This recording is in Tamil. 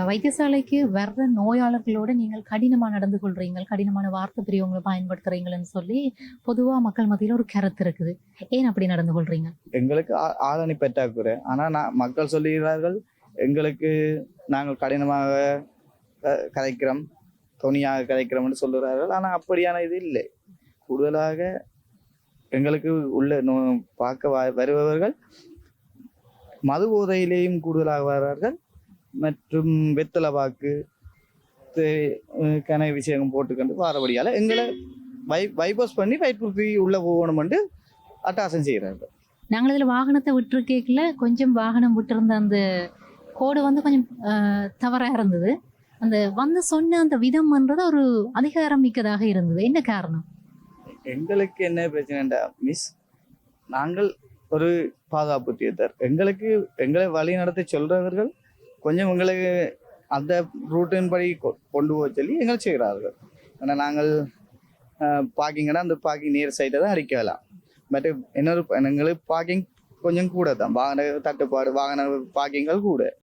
வைத்தியசாலைக்கு வர்ற நோயாளர்களோட நீங்கள் கடினமா நடந்து கொள்றீங்க, கடினமான வார்த்தை பிரயோகங்கள பயன்படுத்துறீங்கன்னு சொல்லி பொதுவா மக்கள் மத்தியில ஒரு கருத்து இருக்குது. ஏன் அப்படி நடந்து கொள்றீங்க? எங்களுக்கு ஆளணி பற்றாக்குறை. ஆனா மக்கள் சொல்லுகிறார்கள், எங்களுக்கு நாங்கள் கடினமாக கதைக்கிறோம், தொனியாக கதைக்கிறோம்னு சொல்லுகிறார்கள். ஆனா அப்படியான இது இல்லை. கூடுதலாக எங்களுக்கு உள்ள பார்க்க வருபவர்கள் மது போதையிலேயும் கூடுதலாக வருவார்கள். மற்றும் வெத்தலை பாக்கு கன விஷயம் போட்டுக்கொண்டு வாரபடியால் எங்களை பைபாஸ் பண்ணி வயிற்றுக்கு உள்ள போகணும்னு அட்டாசம் செய்கிறார்கள். நாங்கள் இதில் வாகனத்தை விட்டுருக்கேக்கல கொஞ்சம் வாகனம் விட்டிருந்த அந்த கோடு வந்து கொஞ்சம் தவறாக இருந்தது. அந்த வந்து சொன்ன அந்த விதம்ன்றது ஒரு அதிகாரம் மிக்கதாக இருந்தது. என்ன காரணம்? எங்களுக்கு என்ன பிரச்சனைடா மிஸ், நாங்கள் ஒரு பாதுகாப்பு தியேட்டர், எங்களை வழி நடத்தி சொல்றவர்கள் கொஞ்சம் எங்களுக்கு அந்த ரூட்டின் படி கொண்டு போக சொல்லி எங்களை செய்கிறார்கள். ஆனால் நாங்கள் பார்க்கிங்கன்னா அந்த பார்க்கிங் நியர் சைட்டை தான் அடிக்கலாம். பட் இன்னொரு எங்களுக்கு பார்க்கிங் கொஞ்சம் கூட தான், வாகன தட்டுப்பாடு, வாகன பார்க்கிங்கள் கூட.